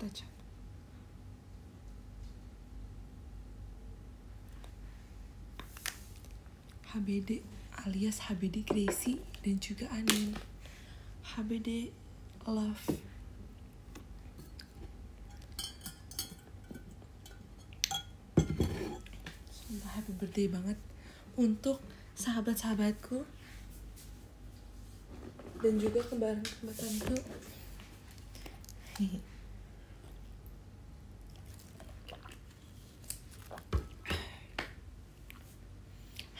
touch up. HBD alias HBD Gracie dan juga Anin. HBD love. Sumpah happy birthday banget untuk sahabat-sahabatku dan juga kembaran-kembaranku.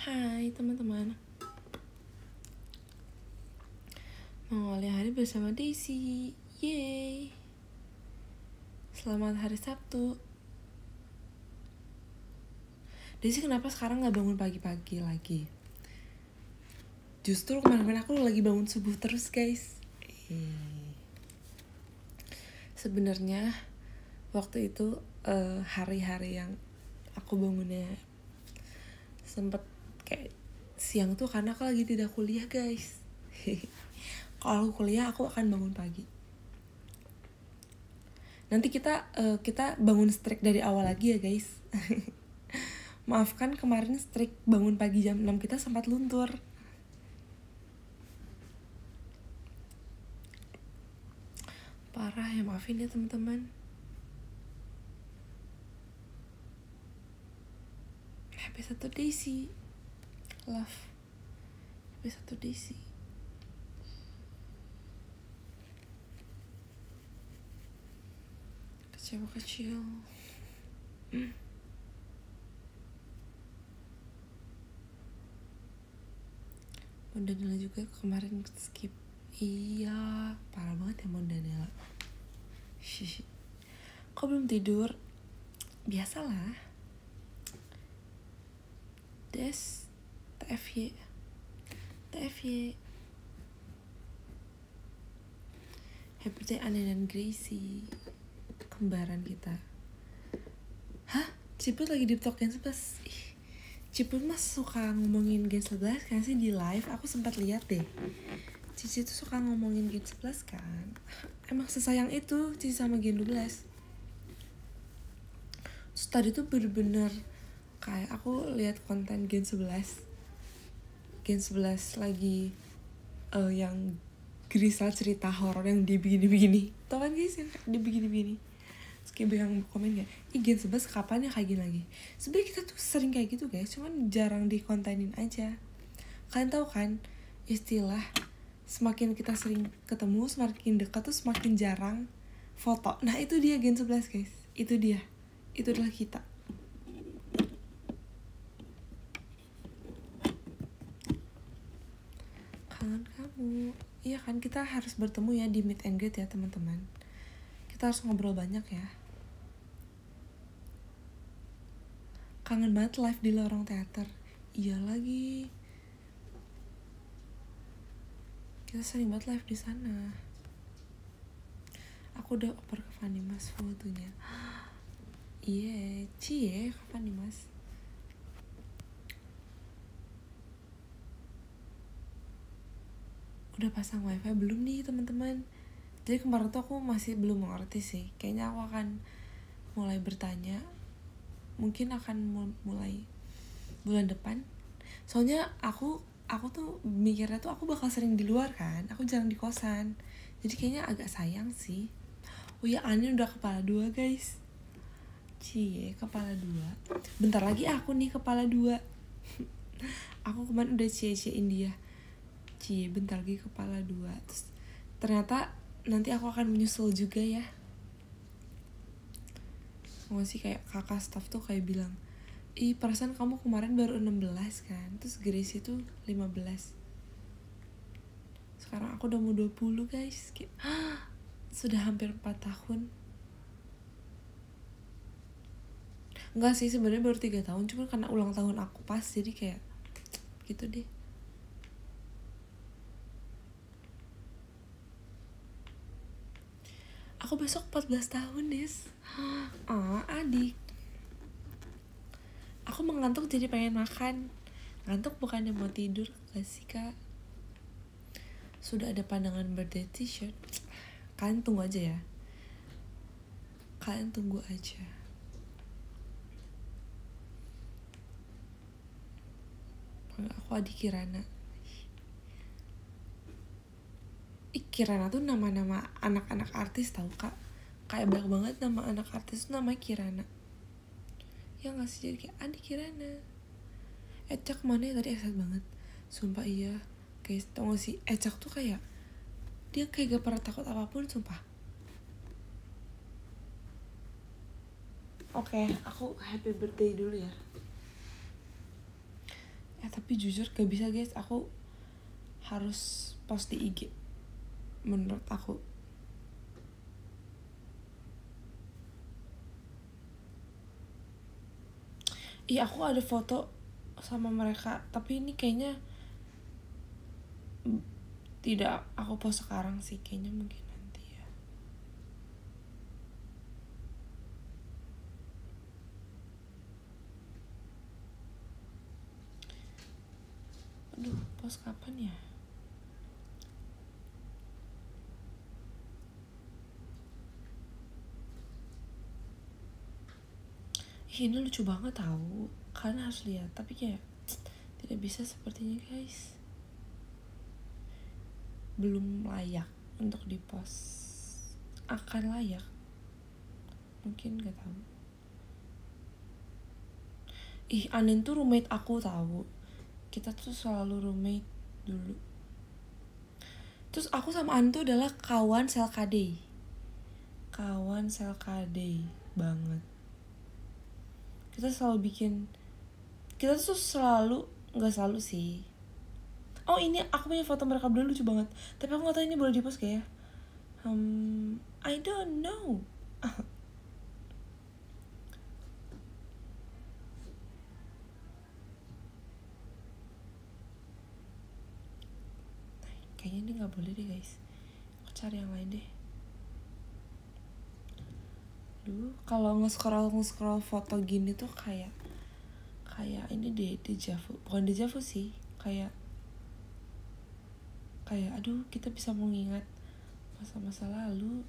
Hai teman-teman, mengawali hari bersama Daisy. Yeay, selamat hari Sabtu. Daisy kenapa sekarang gak bangun pagi-pagi lagi? Justru kemarin aku lagi bangun subuh terus guys. Sebenarnya waktu itu hari-hari yang aku bangunnya sempet kayak siang tuh karena aku lagi tidak kuliah guys. Kalau aku kuliah aku akan bangun pagi. Nanti kita bangun strict dari awal lagi ya guys. Maafkan kemarin strict bangun pagi jam 6 kita sempat luntur. Parah ya, maafin ya teman-teman. Happy Sabtu Daisy. Love. Happy Sabtu Daisy. Kecewa kecil. Mondanela juga kemarin skip. Iya, parah banget ya Mondanela. Kok belum tidur? Biasalah. Des TFY. Happy birthday Anin dan Gracie, kembaran kita. Hah? Ciput lagi di talk Gen 11. Ciput mas suka ngomongin Gen 11 kan sih di live. Aku sempat lihat deh. Cici tuh suka ngomongin Gen 11 kan. Emang sesayang itu Cici sama Gen 12. Terus tadi tuh bener-bener kayak aku lihat konten Gen 11 lagi yang Grisel cerita horor yang dia begini-begini. Tau kan guys yang dia begini-begini. Terus kayak yang komen kayak, Gen 11 kapan ya kayak gini lagi. Sebenarnya kita tuh sering kayak gitu guys, cuman jarang dikontenin aja. Kalian tahu kan istilah semakin kita sering ketemu, semakin dekat tuh semakin jarang foto. Nah itu dia Gen 11 guys. Itu dia. Itu adalah kita. Kangen kamu. Iya kan, kita harus bertemu ya di meet and greet ya teman-teman. Kita harus ngobrol banyak ya. Kangen banget live di lorong teater. Iya lagi. Kita sering banget live di sana. Aku udah oper ke Fanny Mas fotonya. Iya, cie ke Fanny Mas. Udah pasang wifi belum nih teman-teman? Jadi kemarin tuh aku masih belum mengerti sih. Kayaknya aku akan mulai bertanya. Mungkin akan mulai bulan depan. Soalnya aku tuh mikirnya tuh aku bakal sering di luar kan. Aku jarang di kosan. Jadi kayaknya agak sayang sih. Oh ya, Anin udah kepala 2 guys. Cie, kepala 2. Bentar lagi aku nih kepala 2. Aku kemarin udah cie-ciein dia. Cie, bentar lagi kepala 2. Terus ternyata nanti aku akan menyusul juga ya. Mau sih kayak kakak staff tuh kayak bilang, perasaan kamu kemarin baru 16 kan. Terus Grace itu 15. Sekarang aku udah mau 20 guys. Kayak, sudah hampir 4 tahun. Enggak sih, sebenarnya baru 3 tahun. Cuma karena ulang tahun aku pas, jadi kayak gitu deh. Aku besok 14 tahun, Des. Adik. Aku mengantuk jadi pengen makan. Ngantuk bukannya mau tidur, gak sih kak? Sudah ada pandangan birthday t-shirt. Kalian tunggu aja ya. Kalian tunggu aja. Panggil aku Adi Kirana. Kirana tuh nama-nama anak-anak artis tau kak. Kayak banyak banget nama anak artis tuh namanya Kirana. Ya gak sih, jadi kayak Adi Kirana. Ecak mana ya tadi excited banget. Sumpah iya. Kayak tau gak sih, Ecak tuh kayak dia kayak gak pernah takut apapun, sumpah. Oke, aku happy birthday dulu ya. Tapi jujur gak bisa guys, aku harus post di IG. Menurut aku. Iya, aku ada foto sama mereka, tapi ini kayaknya tidak aku post sekarang sih, kayaknya mungkin nanti ya. Aduh, post kapan ya? Ini lucu banget tahu, kalian harus lihat, tapi kayak tidak bisa sepertinya guys. Belum layak untuk dipost. Akan layak, mungkin gak tahu. Anin tuh roommate aku tahu. Kita tuh selalu roommate dulu. Terus aku sama Anin tuh adalah kawan sel KD. Kawan sel KD banget. Kita selalu bikin, kita tuh selalu, nggak selalu sih. Oh ini aku punya foto mereka berdua lucu banget, tapi aku nggak tahu ini boleh dipost gak ya. I don't know. Kayaknya ini nggak boleh deh guys, aku cari yang lain deh. Kalau nge-scroll foto gini tuh kayak ini deh, dejavu. Bukan dejavu sih, kayak aduh, kita bisa mengingat masa-masa lalu.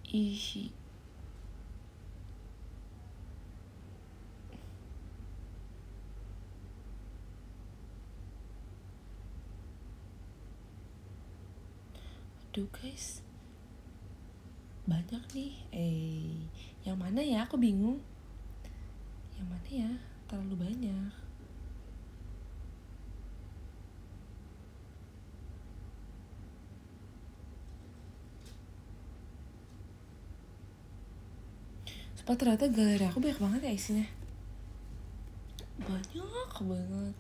Ih, aduh guys, banyak nih. Yang mana ya, aku bingung. Yang mana ya, terlalu banyak. Supaya ternyata galeri aku banyak banget ya isinya. Banyak banget.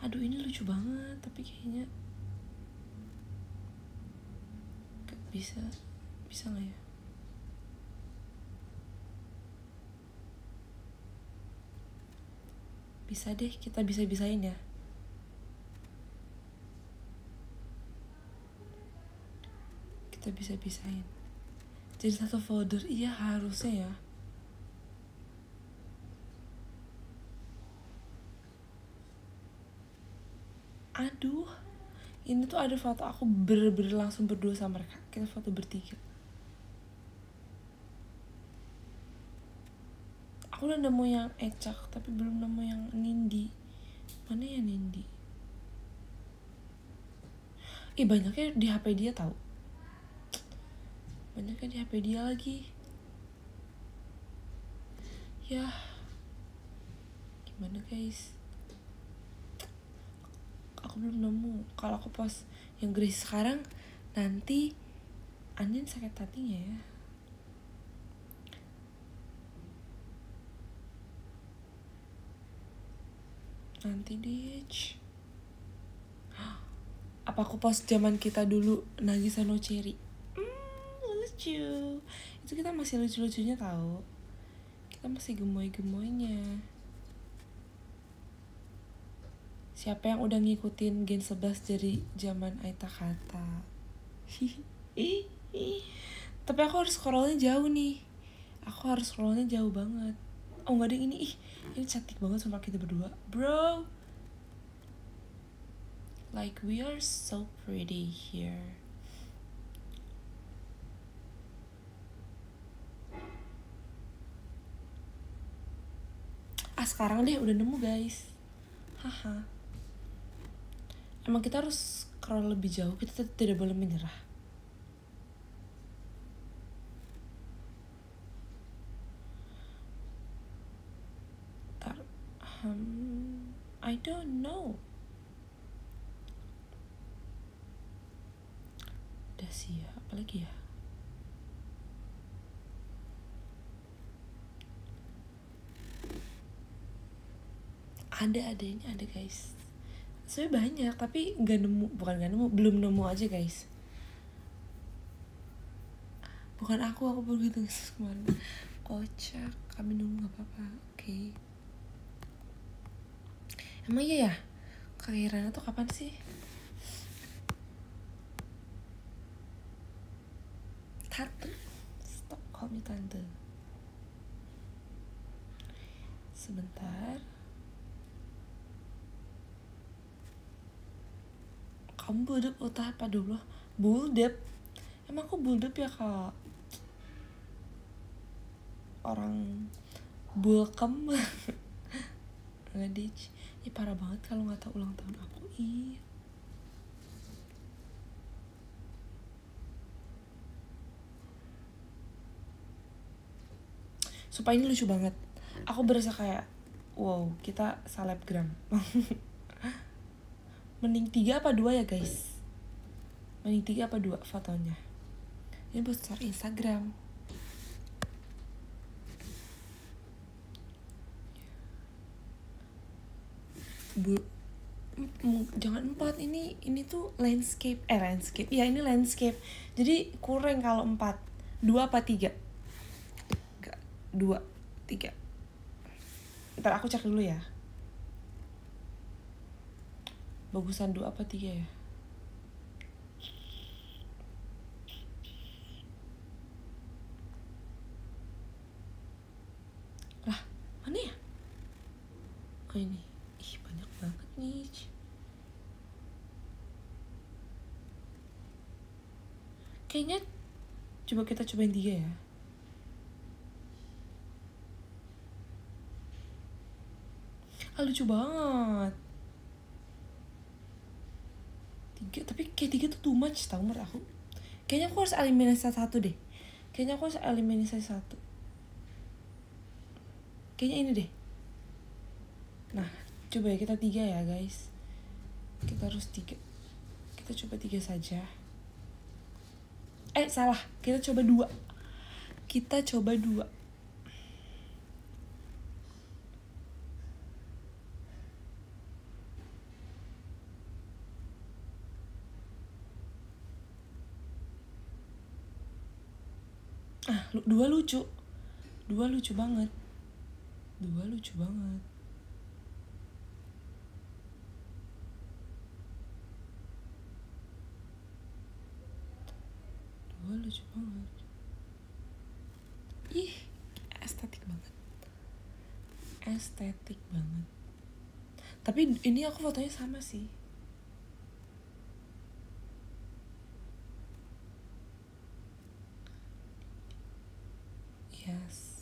Aduh ini lucu banget, tapi kayaknya gak bisa gak ya? Bisa deh, kita bisa-bisain ya. Kita bisa-bisain jadi satu folder. Iya harusnya ya. Aduh, ini tuh ada foto aku bener-bener langsung berdua sama mereka. Kita foto bertiga. Aku udah nemu yang Ecak, tapi belum nemu yang Nindi. Mana ya Nindi? Banyaknya di HP dia tahu. Banyaknya di HP dia lagi. Ya, gimana guys? Aku belum nemu. Kalau aku post yang Grace sekarang, nanti Anin sakit hatinya ya. Nanti deh. Apa aku post zaman kita dulu, Nagisa no Cherry? Lucu. Itu kita masih lucu-lucunya tahu. Kita masih gemoy-gemoynya. Siapa yang udah ngikutin Gen 11 dari zaman Aita Kata? Tapi aku harus scrollnya jauh nih. Aku harus scrollnya jauh banget. Oh nggak ada yang ini. Ini cantik banget sama kita berdua, bro. Like we are so pretty here. Sekarang deh udah nemu guys. Haha. Emang kita harus scroll lebih jauh. Kita tidak boleh menyerah. I don't know. Udah sih ya. Apalagi ya? Ada guys. Sebenernya banyak tapi belum nemu aja guys. Bukan aku baru gitu kemarin. Kocak, kami nunggu gak apa-apa. Oke. Emang iya ya? Kelahirannya tuh kapan sih? Tante. Stop call me tante. Sebentar. Kamu buldep utah apa dulu? Buldep? Emang aku buldep ya kak? Orang bulkem. Ngeditch. Ih parah banget kalau gak tahu ulang tahun aku. Ih. Sumpah ini lucu banget. Aku berasa kayak wow, kita selebgram. Mending 3 apa 2 ya guys? Mending 3 apa 2 fotonya? Ini buat story Instagram. Jangan 4, ini tuh landscape. Ya ini landscape. Jadi kurang kalau 4. 2 apa 3? Enggak, 2, 3. Ntar aku cek dulu ya. Bagusan 2 apa 3 ya? Lah, mana ya? Oh ini. Ih, banyak banget nih. Kayaknya kita cobain 3 ya. Lucu banget. 3, tapi kayak 3 tuh too much tau menurut aku. Kayaknya aku harus eliminasi 1 deh. Kayaknya ini deh. Nah, coba ya kita 3 ya guys. Kita harus 3. Kita coba 3 saja. Salah. Kita coba 2. Dua lucu banget. Dua lucu banget. Ih, estetik banget. Tapi ini aku fotonya sama sih. Yes.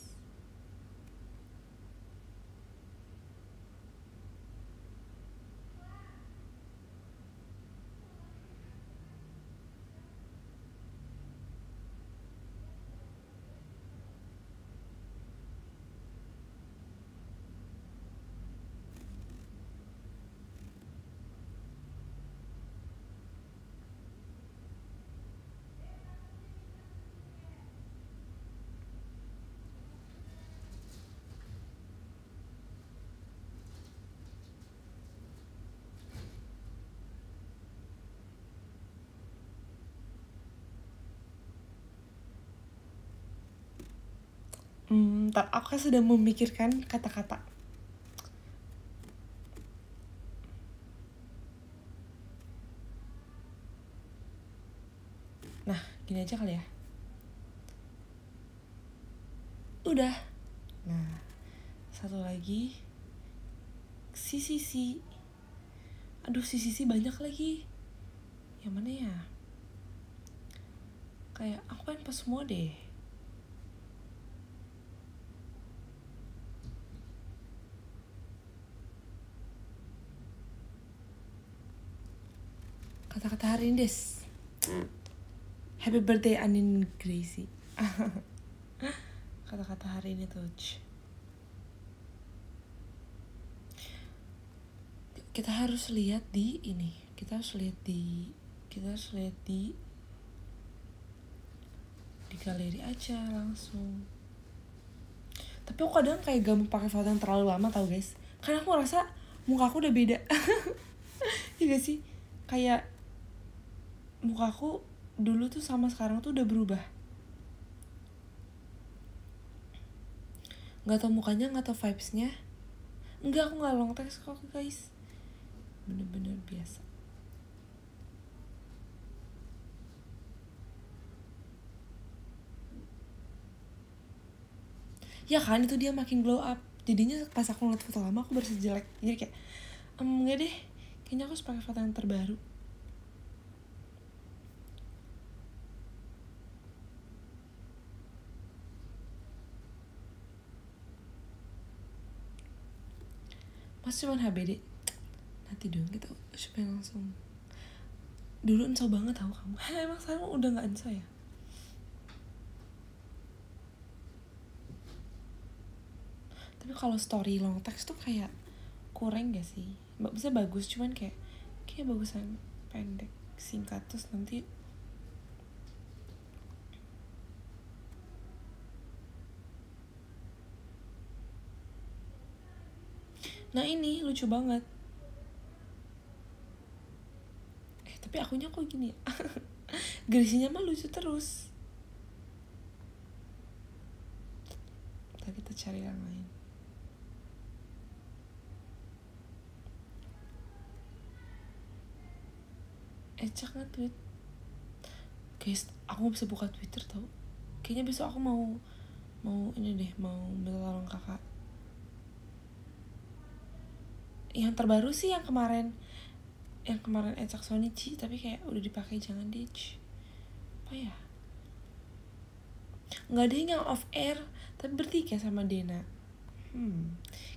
Ntar aku sudah memikirkan kata-kata. Nah, gini aja kali ya. Udah. Nah, satu lagi si aduh si banyak lagi. Yang mana ya? Kayak aku pengen pas semua deh. Kata-kata hari ini des. Happy birthday Anin Gracie. Kata-kata hari ini tuh. Kita harus lihat di ini. Kita harus lihat di galeri aja langsung. Tapi aku kadang kayak gak mau pakai foto yang terlalu lama tau guys. Karena aku ngerasa muka aku udah beda. Iya gak sih? Kayak muka aku dulu tuh sama sekarang tuh udah berubah. Gak tau mukanya, gak tau vibesnya. Enggak, aku gak long text kok guys. Bener-bener biasa. Ya kan, itu dia makin glow up. Jadinya pas aku ngeliat foto lama aku berasa jelek. Jadi kayak enggak deh, kayaknya aku harus pakai foto yang terbaru. Mas cuman HBD. Nanti dong kita supaya langsung. Dulu enso banget tau kamu. Emang sekarang udah gak enso ya? Tapi kalau story long text tuh kayak kurang gak sih? Bisa bagus, cuman kayak bagusan pendek, singkat. Terus nanti nah ini lucu banget. Tapi akunya kok gini ya? Grisinya mah lucu terus. Kita cari yang lain. Ecak nge-tweet. Guys, aku gak bisa buka Twitter tau. Kayaknya besok aku mau ini deh, mau minta tolong kakak. Yang terbaru sih yang kemarin Ecak Sonichi, tapi kayak udah dipakai, jangan deh. Apa ya? Nggak ada yang off air, tapi bertiga sama Dena.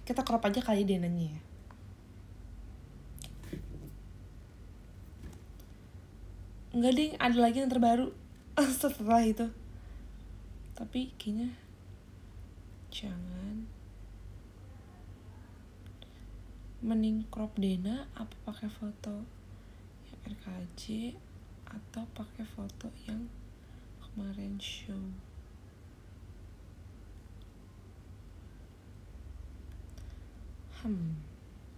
Kita crop aja kali Denanya ya. Nggak deh, ada lagi yang terbaru setelah itu. Tapi kayaknya jangan. Mending crop Dena apa pakai foto yang RKJ atau pakai foto yang kemarin show.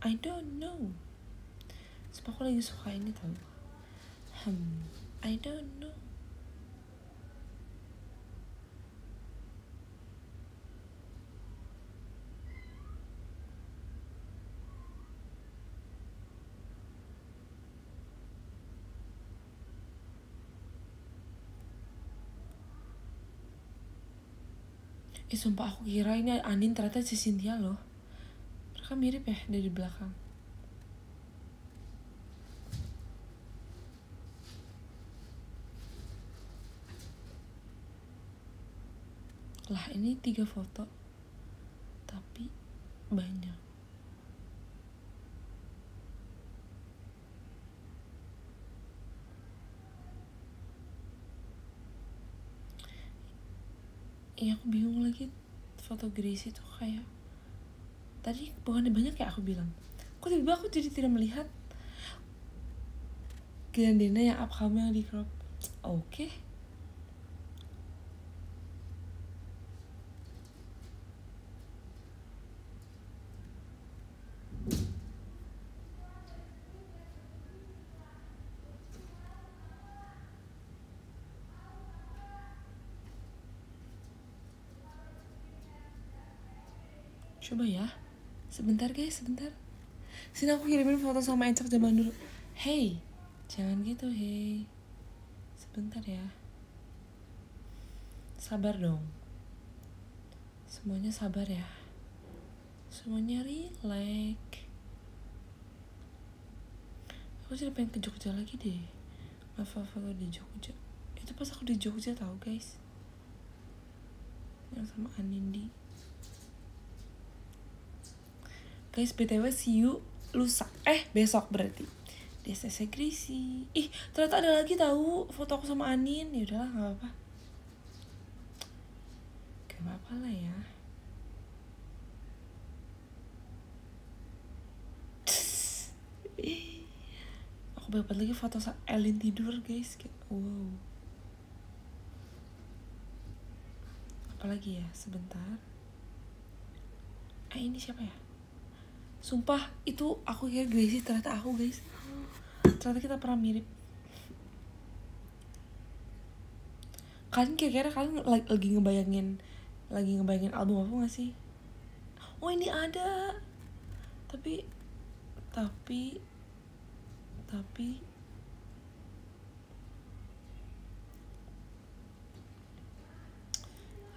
I don't know. Sebab aku lagi suka ini tau. I don't know. Sumpah aku kira ini Anin, ternyata si Cynthia loh. Mereka mirip ya dari belakang. Lah ini 3 foto tapi banyak. Iya aku bingung lagi. Foto Gracie tuh kayak tadi bukannya banyak ya aku bilang. Kok tiba-tiba aku jadi tidak melihat Dena yang up kamu yang di crop. Oke. Coba ya. Sebentar guys, sebentar. Sini aku kirimin foto sama Ecak zaman dulu. Hey, jangan gitu, hey. Sebentar ya. Sabar dong. Semuanya sabar ya. Semuanya relax. Aku jadi pengen ke Jogja lagi deh. Foto di Jogja. Itu pas aku di Jogja tahu guys. Yang sama Anindi. Guys, BTW see you lusa. Besok berarti. Di STC Grisi. Ih, ternyata ada lagi tahu foto aku sama Anin. Ya udahlah, enggak apa-apa. Gak apa-apa lah ya. Aku dapat lagi foto Elin tidur guys. Wow. Apalagi ya, sebentar. Ini siapa ya? Sumpah, itu aku kira Gracie, ternyata aku guys. Ternyata kita pernah mirip. Kalian kira-kira kalian lagi ngebayangin album apa gak sih? Oh ini ada. Tapi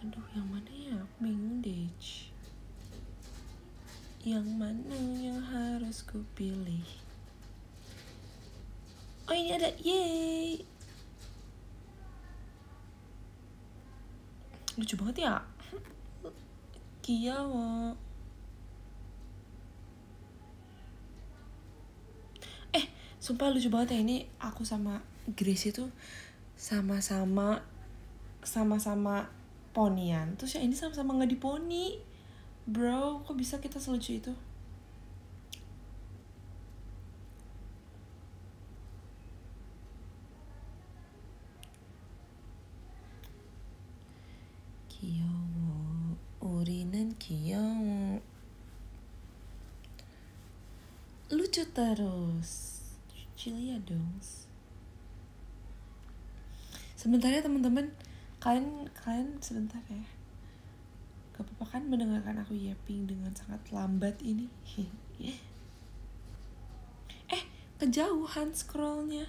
aduh, yang mana ya? Aku bingung deh. Yang mana yang harus ku pilih? Oh ini ada, yeay. Lucu banget ya. Kiawa. Sumpah lucu banget ya, ini aku sama Grace itu sama-sama ponian. Terus yang ini sama-sama nggak diponi. Bro, kok bisa kita selucu itu? Kiyowo, urinan kiyowo. Lucu terus. Cilia dong. Sebentar ya teman-teman. Kalian sebentar ya. Gak apa-apa kan mendengarkan aku yapping dengan sangat lambat ini? Kejauhan scrollnya.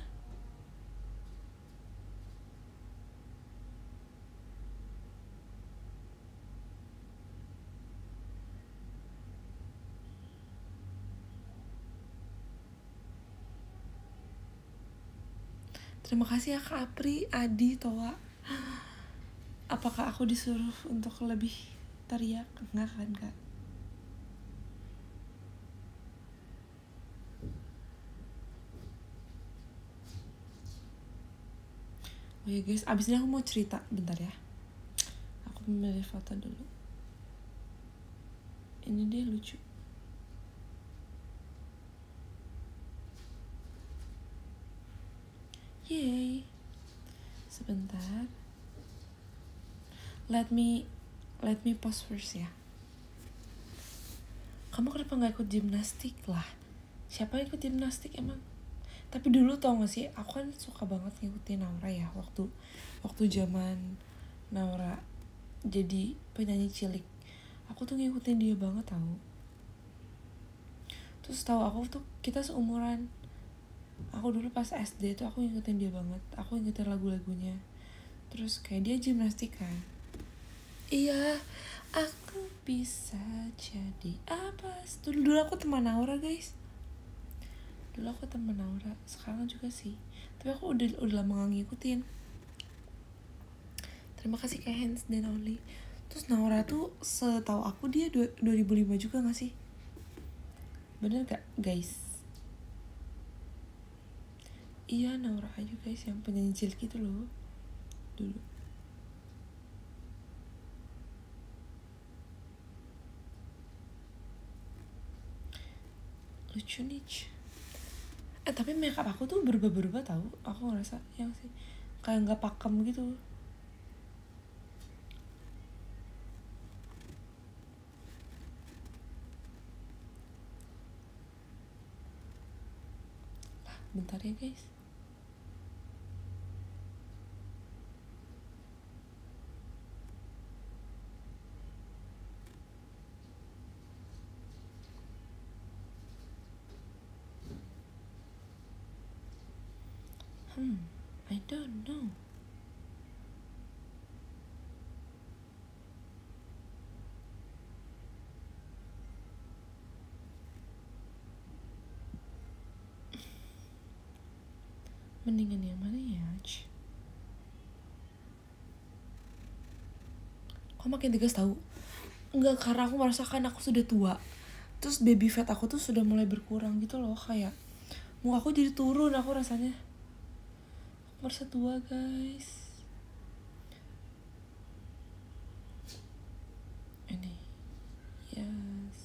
Terima kasih ya Kak Apri, Adi, Toa. Apakah aku disuruh untuk lebih teriak? Enggak kan Kak? Oh ya guys, abis ini aku mau cerita. Bentar ya. Aku memilih foto dulu. Ini dia lucu. Yay. Sebentar. Let me pause first ya. Kamu kenapa gak ikut gimnastik lah? Siapa yang ikut gimnastik emang? Tapi dulu tau gak sih, aku kan suka banget ngikutin Naura ya. Waktu zaman Naura jadi penyanyi cilik, aku tuh ngikutin dia banget tau. Terus tahu aku tuh kita seumuran. Aku dulu pas SD tuh aku ngikutin dia banget. Aku ngikutin lagu-lagunya. Terus kayak dia gimnastik kan. Iya, aku bisa jadi apa? Dulu aku teman Naura guys. Dulu aku teman Naura, sekarang juga sih. Tapi aku udah lama gak ngikutin. Terima kasih kayak Hands dan Only. Terus Naura tuh setahu aku dia 2005 juga gak sih? Bener gak guys? Iya Naura aja guys, yang penyanyi cilik itu loh. Dulu. Lucu nih. Tapi makeup aku tuh berubah-berubah tau. Aku ngerasa yang sih kayak gak pakem gitu. Bentar ya guys. I don't know. Mendingan yang mana ya? Kok makin tegas tahu? Enggak, karena aku merasakan aku sudah tua. Terus baby fat aku tuh sudah mulai berkurang gitu loh, kayak muka aku jadi turun, aku rasanya. Aku merasa tua, guys. Ini. Yes.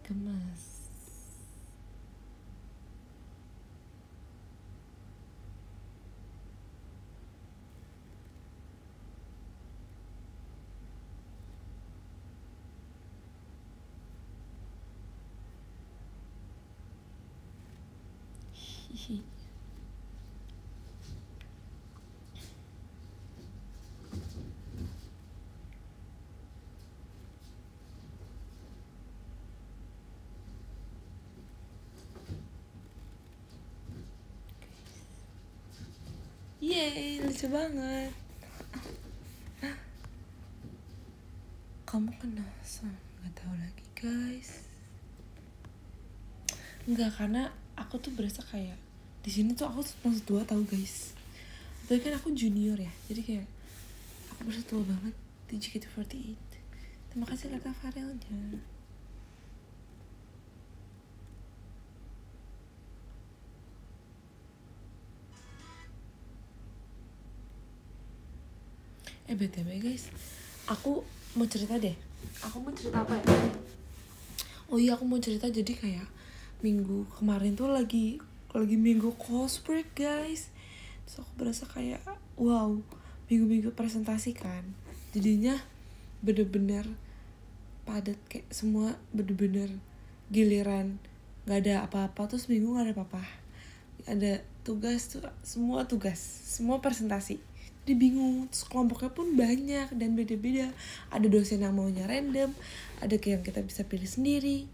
Gemes. Hihi. Yeay, lucu banget. Kamu kenal sama? Gak tahu lagi, guys. Enggak, karena aku tuh berasa kayak di sini tuh aku masih tua tahu, guys. Tapi kan aku junior ya, jadi kayak aku berasa tua banget di JKT48. Terima kasih kata Farelnya. BTW guys, aku mau cerita deh. Aku mau cerita apa ya? Oh iya, aku mau cerita. Jadi kayak minggu kemarin tuh lagi minggu cosplay, guys. Terus aku berasa kayak wow, minggu presentasi kan. Jadinya bener-bener padat, kayak semua bener-bener giliran gak ada apa-apa, terus minggu gak ada apa-apa. Ada tugas tuh, semua presentasi. Jadi bingung, terus kelompoknya pun banyak dan beda-beda. Ada dosen yang maunya random, ada kayak yang kita bisa pilih sendiri,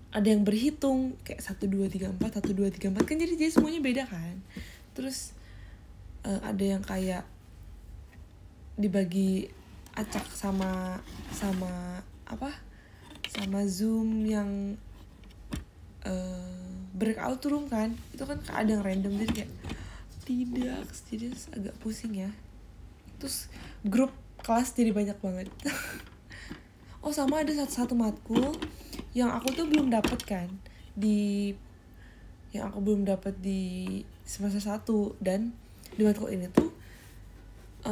ada yang berhitung kayak 1, 2, 3, 4 kan, jadi semuanya beda kan. Terus ada yang kayak dibagi acak sama Zoom yang breakout room kan, itu kan ada yang random, jadi kayak tidak, jadi agak pusing ya. Terus grup kelas jadi banyak banget. Oh sama ada satu matkul yang aku tuh belum dapet kan di semester 1, dan di matkul ini tuh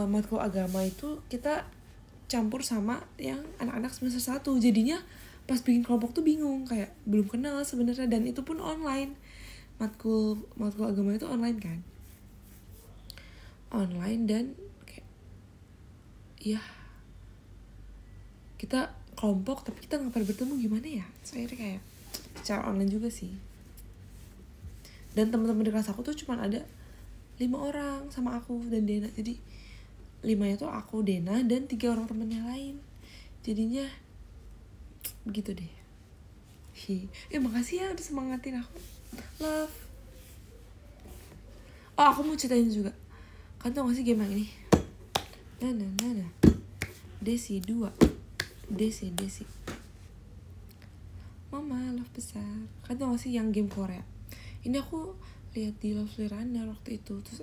matkul agama itu kita campur sama yang anak-anak semester 1, jadinya pas bikin kelompok tuh bingung, kayak belum kenal sebenarnya, dan itu pun online. Matkul agama itu online kan, dan kayak ya kita kelompok tapi kita nggak pernah bertemu, gimana ya. Saya kayak secara online juga sih. Dan teman-teman di kelas aku tuh cuma ada 5 orang sama aku dan Dena, jadi 5-nya tuh aku, Dena, dan 3 orang temennya lain. Jadinya begitu deh. Makasih ya udah semangatin aku. Love. Oh, aku mau ceritain juga. Kan tau gak sih game yang ini? Nah. Desi 2. Desi. Mama, love besar. Kan tau gak sih yang game Korea? Ini aku lihat di Lovely Runner waktu itu. Terus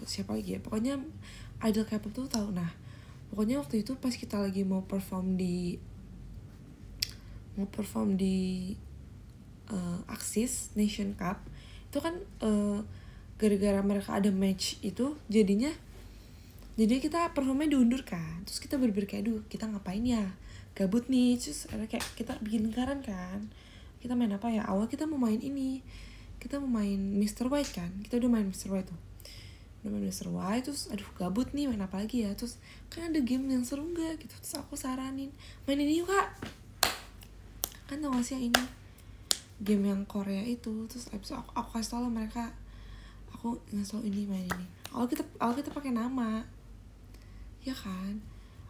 siapa lagi ya? Pokoknya idol K-pop tuh tahu. Nah, pokoknya waktu itu pas kita lagi mau perform di Axis Nation Cup, itu kan gara-gara mereka ada match itu, jadi kita performnya diundur kan. Terus kita berpikir kayak, aduh kita ngapain ya, gabut nih. Terus ada kayak kita bikin lingkaran kan, kita main apa ya. Awal kita mau main Mr. White kan, kita udah main Mr. White tuh, terus aduh gabut nih, main apa lagi ya. Terus kan ada game yang seru gak gitu, terus aku saranin main ini yuk kak. Kan tau gak sih yang ini, game yang Korea itu. Terus abis itu aku kasih tau lah mereka, aku ngasih tau ini main ini. Awal kita pakai nama, ya kan,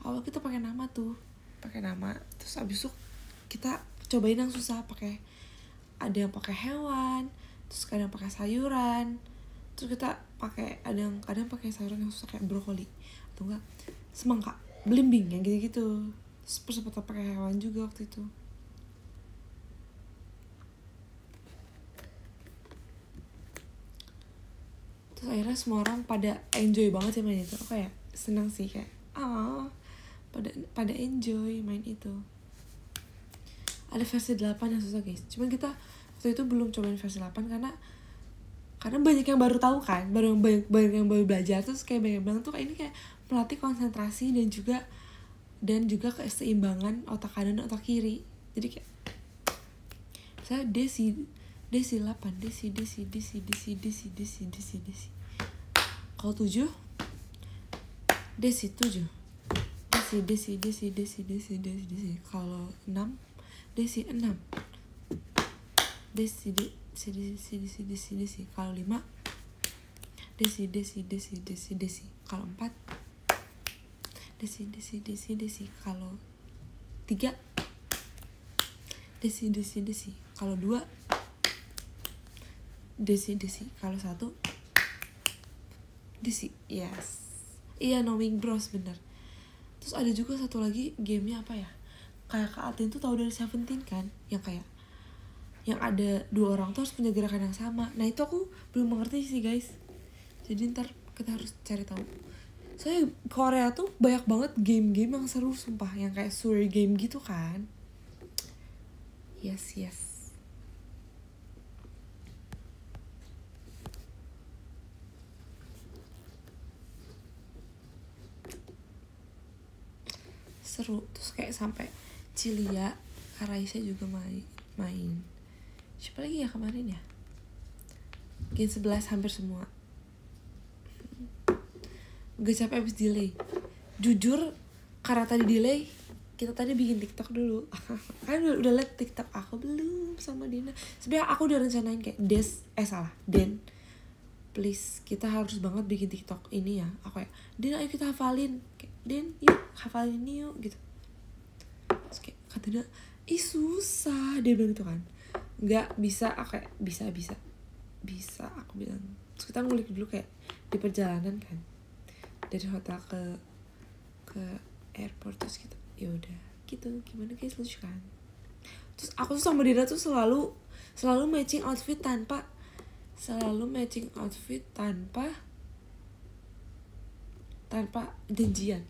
awal kita pakai nama tuh, pakai nama. Terus abis itu kita cobain yang susah, pakai, ada yang pakai hewan, terus kadang pakai sayuran, terus kita pakai, ada yang kadang pakai sayuran yang susah kayak brokoli atau enggak semangka, belimbing yang gitu-gitu. Terus sempat pakai hewan juga waktu itu. Terus akhirnya semua orang pada enjoy banget sih main itu. Aku kayak senang sih, kayak pada enjoy main itu. Ada versi 8 yang susah guys, cuman kita waktu itu belum cobain versi 8 karena banyak yang baru tahu kan, banyak yang baru belajar. Terus kayak banyak bilang tuh kayak ini kayak melatih konsentrasi dan juga keseimbangan otak kanan dan otak kiri. Jadi kayak saya desi 8, desi. Kalau 7 desi 7, desi. Kalau 6 desi 6, desi. Kalau 5 desi. Kalau 4 desi. Kalau 3 desi. Kalau 2 desi. Kalau 1 desi. Yes, iya, Knowing Bros, bener. Terus ada juga satu lagi gamenya apa ya, kayak Kak Altin tuh tahu dari Seventeen kan, yang kayak yang ada 2 orang tuh harus punya gerakan yang sama. Nah itu aku belum mengerti sih guys, jadi ntar kita harus cari tahu. Soalnya Korea tuh banyak banget game-game yang seru sumpah, yang kayak story game gitu kan. Yes. Seru. Terus kayak sampai Cilia, Karaisa juga main. Siapa lagi ya kemarin ya? Gen 11 hampir semua. Gak capek abis delay. Jujur, karena tadi delay, kita tadi bikin TikTok dulu. Kalian udah liat TikTok aku belum sama Dina? Sebenarnya aku udah rencanain kayak Den, please kita harus banget bikin TikTok ini ya. Aku kayak, Den ayo kita hafalin. Kayak, Den yuk hafalin ini yuk gitu. Terus kayak kata dia, ih susah, dia bilang gitu kan. Nggak bisa, aku kayak bisa aku bilang. Terus kita ngulik dulu kayak di perjalanan kan, dari hotel ke airport. Terus gitu, ya udah gitu, gimana guys, lucu kan. Terus aku tuh sama Dina tuh selalu matching outfit tanpa janjian.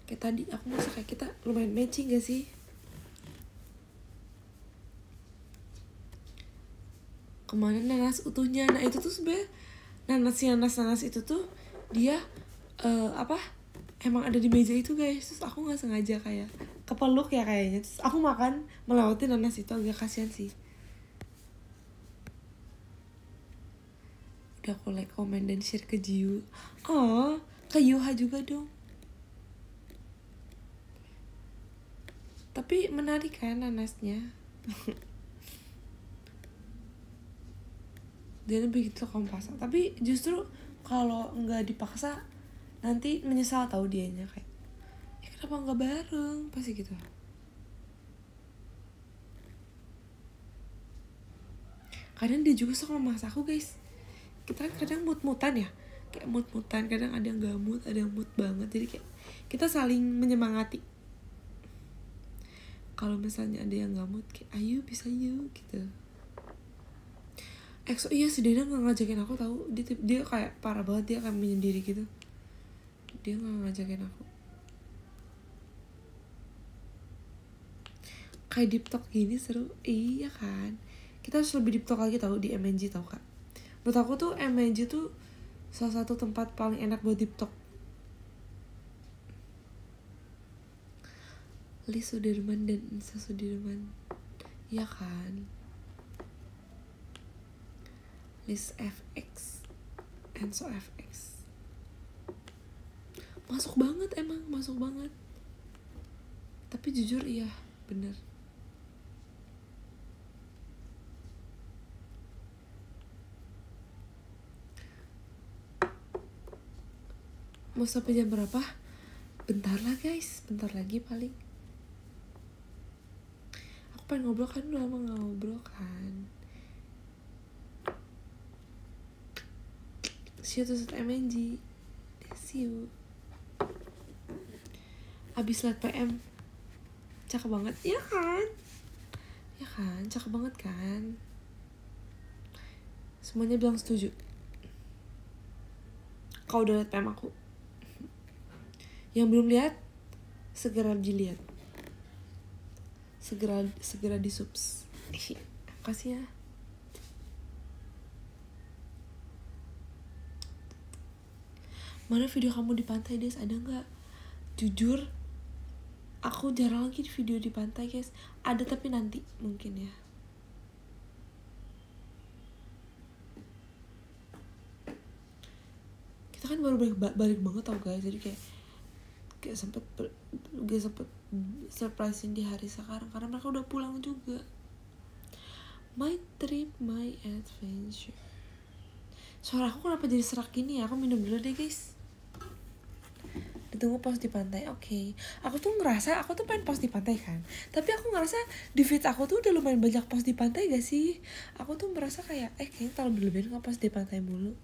Kayak tadi aku merasa kayak kita lumayan matching gak sih? Kemana nanas utuhnya? Nah itu tuh sebenarnya nanas itu tuh dia emang ada di meja itu guys. Terus aku nggak sengaja kayak kepeluk ya kayaknya. Terus aku makan melewati nanas itu, agak kasihan sih. Udah aku like, comment, dan share ke Jiu. Oh, ke Yuha juga dong. Tapi menarik kan nanasnya. Dia lebih gitu kompas. Tapi justru kalau nggak dipaksa nanti menyesal tahu dianya kayak, ya kenapa nggak bareng, pasti gitu. Kadang dia juga suka memaksa aku guys. Kita kadang mood-moodan ya, kayak mood-moodan, kadang ada yang gak mood, ada yang mood banget. Jadi kayak kita saling menyemangati. Kalau misalnya ada yang gak mood, kayak ayo bisa yuk gitu. EXO iya si Dina gak ngajakin aku tahu. Dia kayak parah banget, dia kayak menyendiri gitu. Dia gak ngajakin aku. Kayak deep talk gini seru. Iya kan, kita harus lebih deep talk lagi tahu di MNG tau kak. Menurut aku tuh MNG tuh salah satu tempat paling enak buat deep talk. Lee Sudirman dan Ensa Sudirman, iya kan. List FX, Enso FX, masuk banget. Tapi jujur iya bener, Mau sampai jam berapa? Bentar lah guys, bentar lagi paling. Aku pengen ngobrol kan, udah lama gak ngobrol kan. See you to MNG. See you. Abis liat PM, cakep banget, ya kan? Ya kan, cakep banget kan? Semuanya bilang setuju. Kau udah liat PM aku? Yang belum lihat, segera dilihat. Segera di subs. Makasih ya. Mana video kamu di pantai, Des? Ada nggak? Jujur, aku jarang lagi video di pantai, guys. Ada tapi nanti mungkin ya. Kita kan baru balik banget tau guys, jadi kayak sempet surprisein di hari sekarang karena mereka udah pulang juga. My trip, my adventure. Suara aku kenapa jadi serak gini ya? Aku minum dulu deh guys. Ditunggu post di pantai. Oke. Aku tuh ngerasa aku tuh pengen post di pantai kan, tapi aku ngerasa di feed aku tuh udah lumayan banyak post di pantai gak sih? Aku tuh merasa kayak kayaknya terlalu berlebihan nge-post di pantai mulu.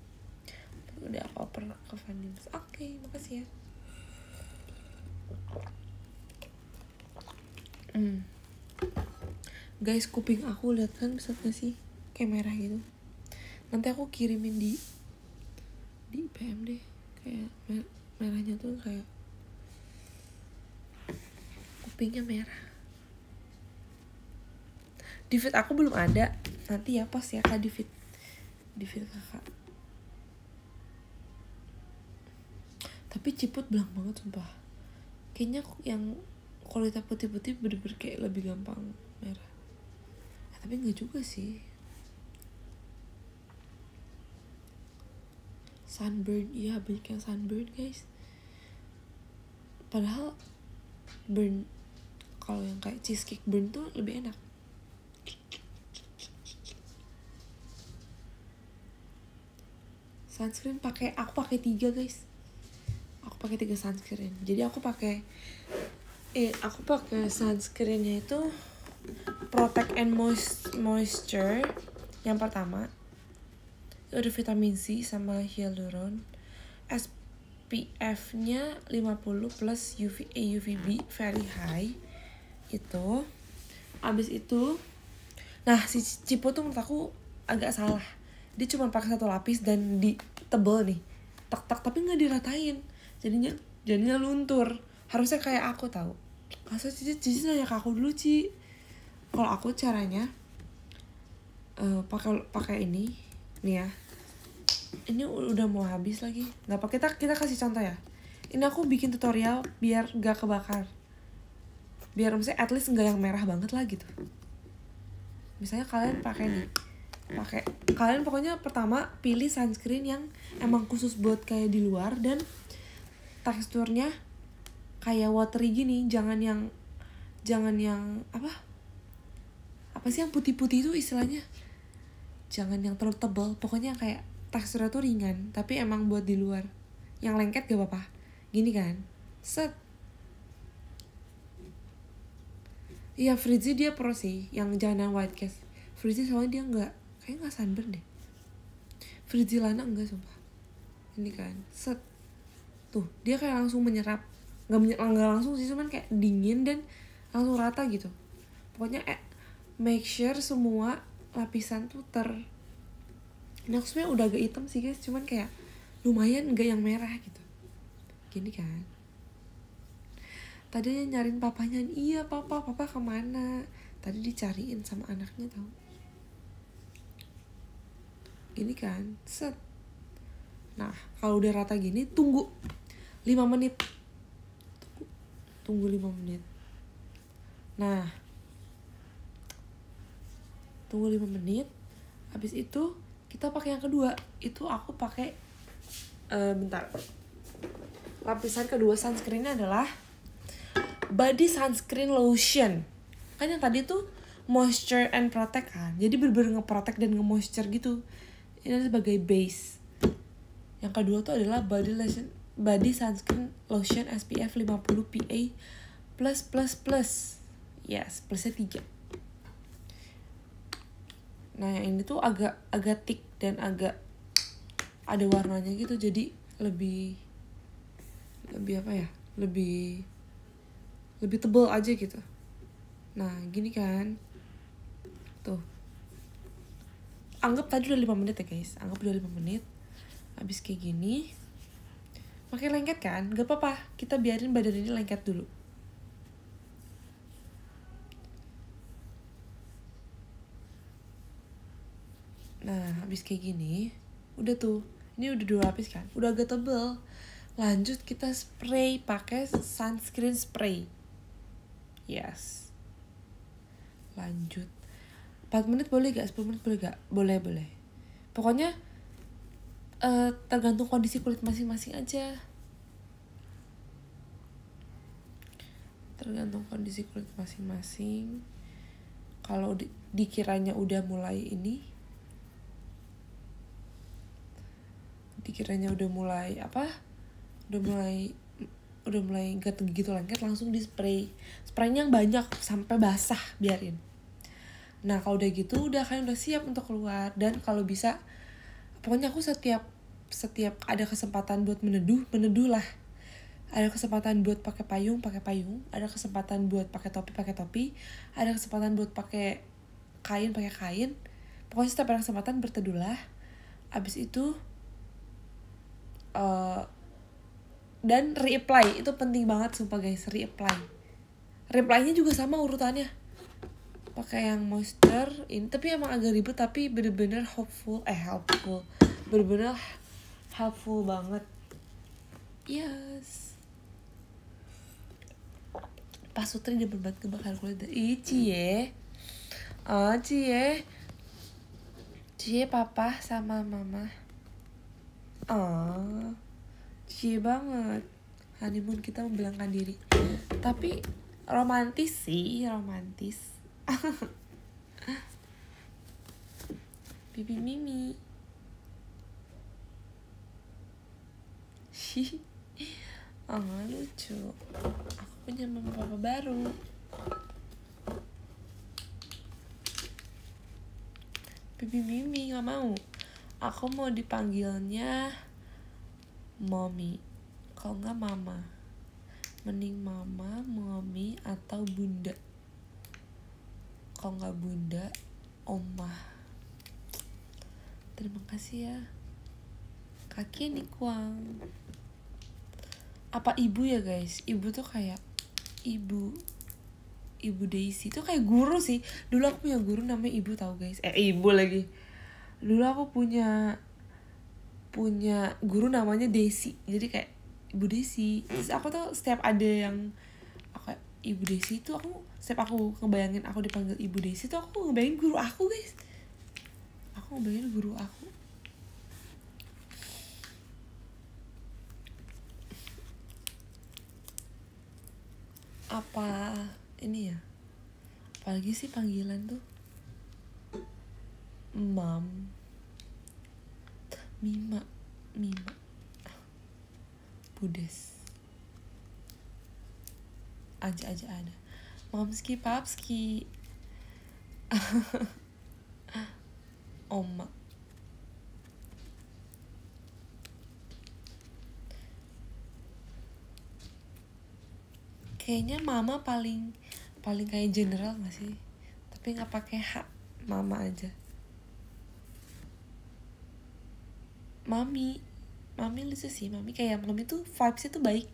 Udah aku pernah ke Vanins. Oke, makasih ya. Guys, kuping aku lihat kan bisa gak sih kayak merah gitu. Nanti aku kirimin di PM deh, kayak merahnya tuh kayak kupingnya merah. Di feed aku belum ada, nanti ya post ya kak di feed kakak. Tapi Ciput belang banget sumpah. Kayaknya yang kualitas putih-putih bener-bener kayak lebih gampang merah. Tapi enggak juga sih. Sunburn, iya banyak yang sunburn guys. Padahal burn, kalau yang kayak cheesecake burn tuh lebih enak. Sunscreen aku pakai 3 guys. Aku pakai 3 sunscreen. Jadi aku pakai sunscreennya itu Protect and Moisture. Yang pertama itu ada vitamin C sama hyaluron. SPF-nya 50 plus UVB very high. Itu. Abis itu, nah si Ciput tuh menurut aku agak salah. Dia cuma pakai 1 lapis dan tebel nih. Tak tapi nggak diratain. Jadinya luntur. Harusnya kayak aku tahu. Harusnya Cici nanya ke aku dulu, Ci. Kalau aku caranya pakai ini nih ya. Ini udah mau habis lagi. Nggak apa, kita kasih contoh ya. Ini aku bikin tutorial biar nggak kebakar. Biar misalnya at least nggak yang merah banget lah gitu. Misalnya kalian pakai nih. Kalian pokoknya pertama pilih sunscreen yang emang khusus buat kayak di luar dan teksturnya kayak watery gini, jangan yang apa sih yang putih-putih itu istilahnya, jangan yang terlalu tebal, pokoknya kayak teksturnya tuh ringan tapi emang buat di luar. Yang lengket gak apa-apa gini kan, set. Iya, Frizzy dia pro sih yang jangan white cast. Frizzy soalnya dia kayaknya nggak sunburn deh. Frizzy Lana enggak sumpah. Ini kan set tuh, dia kayak langsung menyerap, nggak langsung sih, cuman kayak dingin dan langsung rata gitu. Pokoknya make sure semua lapisan tuh maksudnya udah agak hitam sih guys, cuman kayak lumayan nggak yang merah gitu. Gini kan. Tadinya nyariin papanya, iya papa kemana? Tadi dicariin sama anaknya tau. Gini kan, set. Nah kalau udah rata gini, tunggu 5 menit. Tunggu 5 menit. Nah, tunggu 5 menit. Habis itu kita pakai yang kedua. Itu aku pakai bentar. Lapisan kedua sunscreennya adalah body sunscreen lotion. Kan yang tadi tuh moisture and protect kan. Jadi bener-bener nge-protect dan nge-moisture gitu. Ini sebagai base. Yang kedua tuh adalah body body sunscreen lotion SPF 50 PA+++. Yes, plusnya 3. Nah yang ini tuh agak thick dan agak ada warnanya gitu, jadi lebih apa ya, lebih tebal aja gitu. Nah gini kan, tuh anggap tadi udah 5 menit ya guys, anggap udah 5 menit. Habis kayak gini pakai lengket kan, gak apa-apa, kita biarin badan ini lengket dulu. Nah habis kayak gini udah tuh, ini udah 2 lapis kan, udah agak tebel. Lanjut kita spray pakai sunscreen spray. Yes, lanjut 4 menit boleh gak, 10 menit boleh gak? Boleh. Pokoknya tergantung kondisi kulit masing-masing aja. Tergantung kondisi kulit masing-masing. Kalau dikiranya udah mulai ini, dikiranya udah mulai apa, udah mulai gak gitu lengket, langsung di spray. Spraynya yang banyak sampai basah, biarin. Nah kalau udah gitu udah kalian udah siap untuk keluar. Dan kalau bisa, pokoknya aku setiap ada kesempatan buat meneduh lah. Ada kesempatan buat pakai payung, ada kesempatan buat pakai topi, ada kesempatan buat pakai kain. Pokoknya setiap ada kesempatan berteduhlah. Abis itu dan reapply, itu penting banget sumpah guys, reapply-nya juga sama urutannya. Pakai yang moisture ini, tapi emang agak ribet, tapi bener-bener helpful banget. Yes. Pas Sutri dia berbuat kebakar kulit. Cie papa sama mama. Cie banget. Honeymoon kita membilangkan diri. Tapi romantis. Bibi Mimi. Lucu. Aku punya mama papa baru. Bibi Mimi gak mau. Aku mau dipanggilnya mommy. Kalau gak mama. Mending mama, mommy, atau bunda. Kalau gak bunda, omah. Terima kasih ya. Kaki nih kuang. Apa ibu ya guys? Ibu tuh kayak ibu Daisy tuh kayak guru sih. Dulu aku punya guru namanya ibu, tahu guys. Ibu lagi. Dulu aku punya guru namanya Daisy. Jadi kayak ibu Daisy. Terus aku tuh setiap ada yang aku ibu Daisy tuh, setiap aku ngebayangin aku dipanggil ibu Daisy tuh aku ngebayangin guru aku guys. Aku ngebayangin guru aku. Apa ini ya? Apalagi sih panggilan tuh? Mama, Mima, Budes. Aja ada. Mamski, papski. Oma. Kayaknya mama paling kayak general gak sih? Tapi gak pakai H, mama aja. Mami lucu sih. Mami kayak mami tuh vibesnya tuh baik.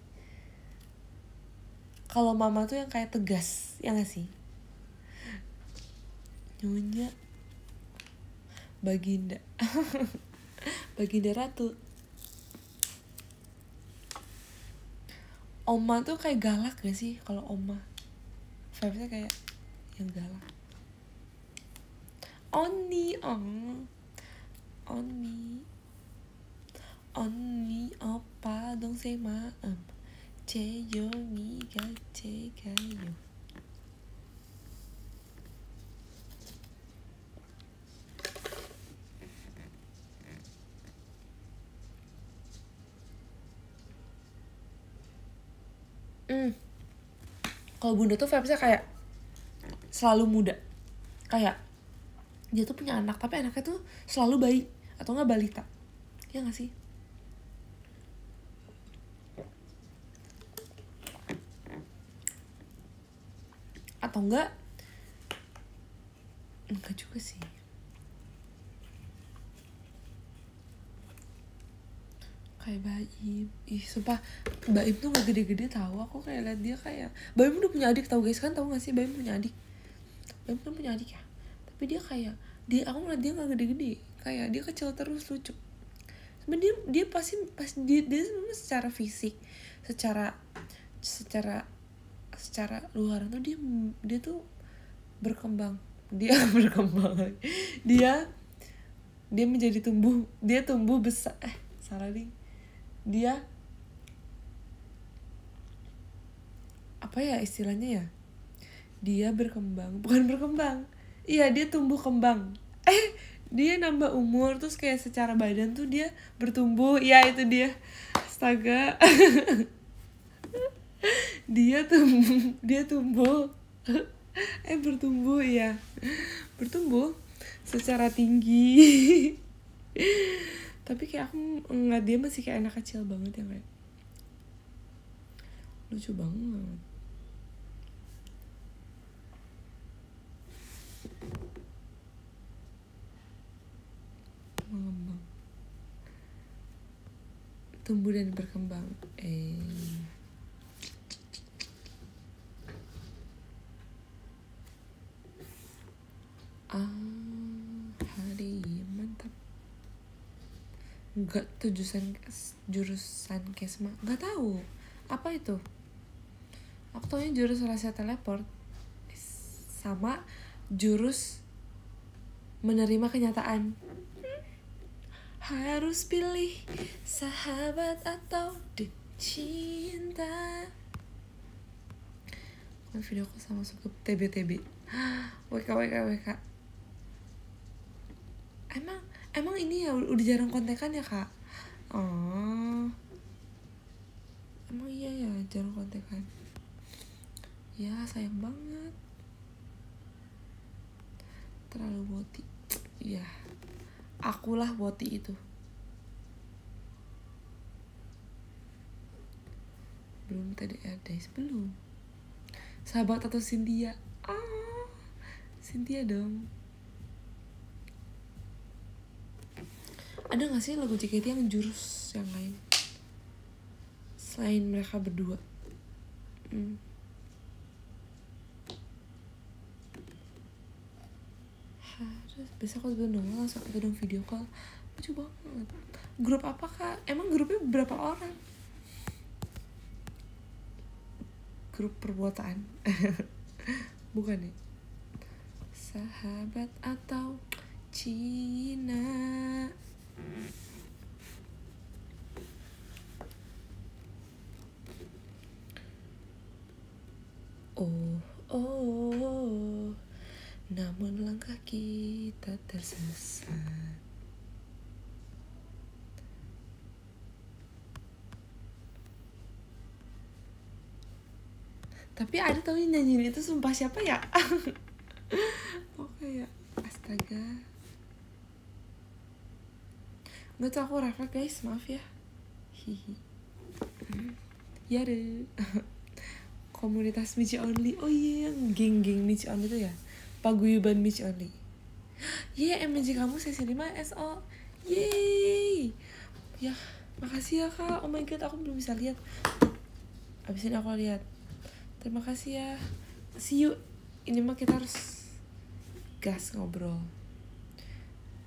Kalau mama tuh yang kayak tegas, ya gak sih? Nyonya Baginda. Baginda Ratu. Oma tuh kayak galak gak sih? Kalau oma vibesnya kayak yang galak. Oni opa dong say maem. Ceyo mi ga cegayo. Kalau Bunda tuh vibesnya kayak selalu muda, kayak dia tuh punya anak tapi anaknya tuh selalu bayi atau nggak balita, ya nggak sih? Atau enggak juga sih, kayak Baim. Ih sumpah Baim tuh gak gede-gede tahu. Aku kayak liat dia kayak Baim udah punya adik, tahu guys kan, tahu gak sih Baim punya adik? Baim kan punya adik ya, tapi dia kayak aku ngeliat dia gak gede-gede, kayak dia kecil terus, lucu. Sebenernya dia pasti dia secara fisik, secara luaran tuh dia tuh berkembang. Dia menjadi tumbuh besar. Salah nih. Dia apa ya istilahnya ya? Dia berkembang, bukan berkembang. Iya, dia tumbuh kembang. Dia nambah umur, terus kayak secara badan tuh dia bertumbuh. Ya itu dia. Astaga. dia tumbuh bertumbuh ya. Bertumbuh secara tinggi. Tapi kayak aku ngeliat dia masih kayak anak kecil banget ya, kayak lucu banget. Mengembang, tumbuh dan berkembang. Hari mantap. Enggak tuh jurusan Kesma, nggak tahu apa itu. Aku taunya jurus rahasia teleport sama jurus menerima kenyataan. Harus pilih sahabat atau cinta. Video aku sama masuk ke TB. WK. Emang ini ya udah jarang kontekan ya kak? Oh, emang iya ya jarang kontekan. Ya sayang banget. Terlalu woti. Ya, akulah woti itu. Belum TDR guys, belum. Sahabat atau Cynthia? Cynthia dong. Ada gak sih lagu JKT yang jurus yang lain selain mereka berdua? Harus besok kalau gue nongol langsung kita dong video call. Lucu banget. Grup apa kak? Emang grupnya berapa orang? Grup perbuatan. Bukan ya? Sahabat atau Cina? Oh, namun langkah kita tersesat. Tapi ada tau yang nyanyiin itu sumpah siapa ya? Oke ya, astaga. Nggak tuh aku refleks guys, maaf ya. Hihi. Ya deh. Komunitas Michi Only. Oh iya, yang geng-geng Michi Only itu ya. Paguyuban Michi Only. MJ kamu sesi 5 SO. Yeay. Ya, makasih ya kak. Oh my god, aku belum bisa lihat. Abis ini aku lihat. Terima kasih ya. See you. Ini mah kita harus gas ngobrol.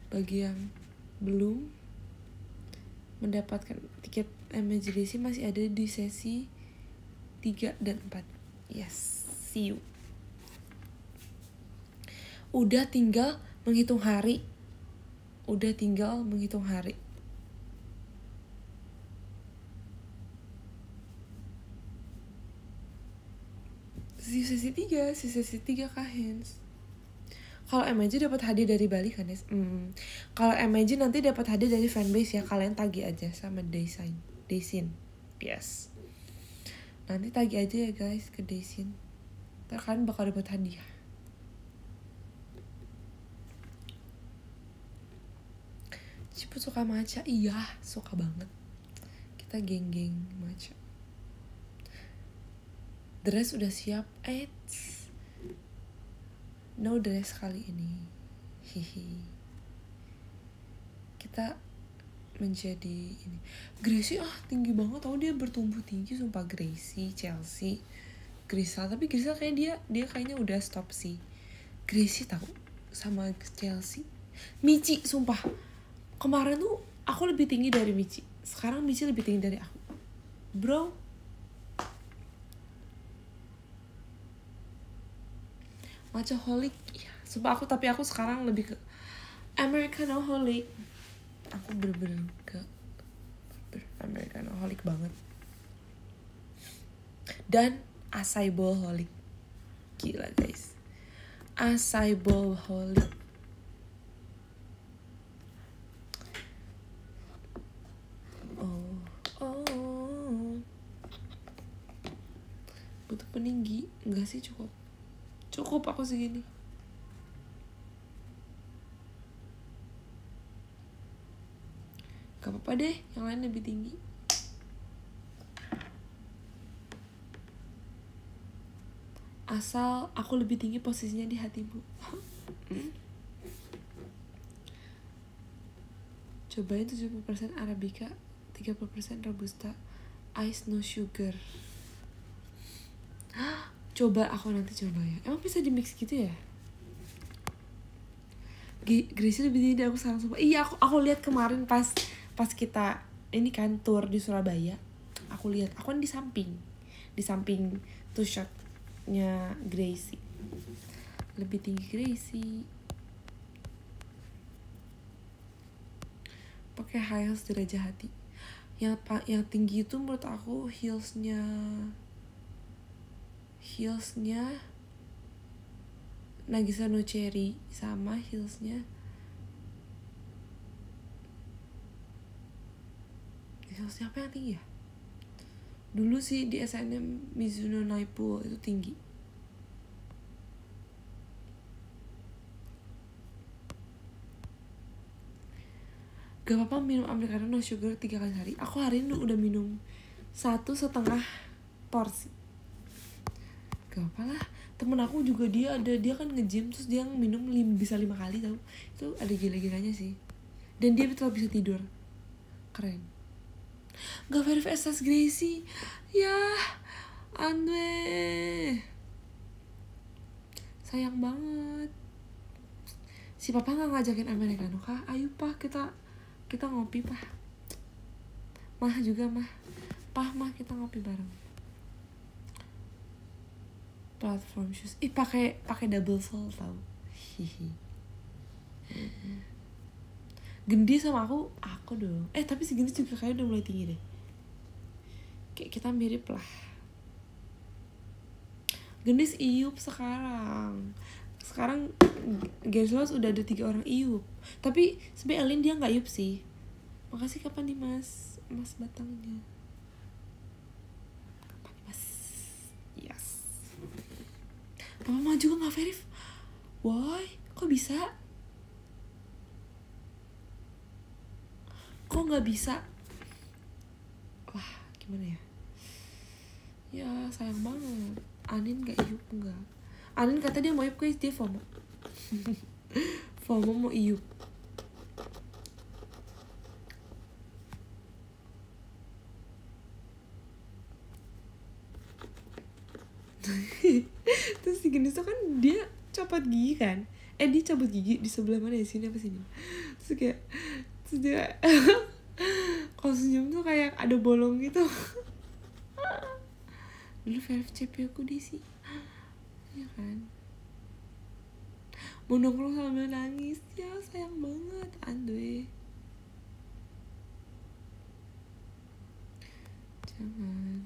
Bagi yang belum mendapatkan tiket emergency masih ada di sesi 3 dan 4. Yes, see you. Udah tinggal menghitung hari. Sesi 3 Kak Hens. Kalau MJ dapat hadiah dari Bali kan, Nes? Kalau MJ nanti dapat hadiah dari fanbase ya, kalian tagih aja sama Daisin. Yes. Nanti tagih aja ya guys ke Desin, ntar kalian bakal dapat hadiah. Cipu suka matcha? Iya, suka banget. Kita geng-geng matcha. Dress udah siap? No dress kali ini. Hihi. Kita menjadi ini. Gracie tinggi banget, tau dia bertumbuh tinggi sumpah. Gracie, Chelsea, Grisel, tapi Grisel kayaknya dia kayaknya udah stop sih. Gracie tahu sama Chelsea. Michi sumpah. Kemarin tuh aku lebih tinggi dari Michi. Sekarang Michi lebih tinggi dari aku. Bro. Matchaholic. Ya, sumpah tapi aku sekarang lebih ke Americanoholic. Aku bener-bener ke Americanoholic banget. Dan acai bowlholic. Gila guys. Acai bowlholic. Butuh peninggi. Enggak sih, cukup aku segini. Gak apa-apa deh, yang lain lebih tinggi. Asal aku lebih tinggi posisinya di hatimu. Cobain 70% Arabica, 30% Robusta, ice no sugar. Coba, aku nanti coba ya. Emang bisa di mix gitu ya? Gracie lebih tinggi dari aku sekarang sumpah. Iya, aku lihat kemarin pas kita ini kan tour di Surabaya. Aku lihat, aku kan di samping two shotnya Gracie. Lebih tinggi Gracie. Pakai high heels di Raja Hati. Yang tinggi itu menurut aku heelsnya Nagisa no Cherry sama heelsnya apa yang tinggi ya? Dulu sih di SNM Mizuno Naipo itu tinggi. Gak apa-apa minum americano no sugar 3 kali sehari. Aku hari ini udah minum 1,5 porsi. Gak apa lah. Temen aku juga dia kan nge-gym, terus dia minum bisa 5 kali tau. Itu ada gila-gilanya sih. Dan dia tetap bisa tidur. Keren. Gak verify SS Gracie. Ya Anwe. Sayang banget. Si papa gak ngajakin americano kah? Ayo pa, kita ngopi pa. Mah juga mah. Mah kita ngopi bareng. Platform shoes. Pakai double sole tau. Hihi. Gendis sama aku dong. Tapi si Gendis juga kayaknya udah mulai tinggi deh. Kayak kita mirip lah. Gendis iup sekarang Genslos udah ada 3 orang iup. Tapi sebenernya Elin dia gak iup sih. Makasih kapan nih mas batangnya. Kapan nih mas? Yes. Papa mah juga gak verif. Woi, kok bisa? Kok gak bisa? Wah, gimana ya? Ya sayang banget. Anin gak iup enggak. Anin kata dia mau iup, guys, dia FOMO. FOMO mau iup. Terus si Gendis tuh kan dia copot gigi kan. Dia copot gigi di sebelah mana ya, sini apa sini. Terus dia kalau senyum tuh kayak ada bolong gitu. Dulu VFCP aku sih. Ya kan. Mau nongkrong sambil nangis. Ya sayang banget Andre. Jangan.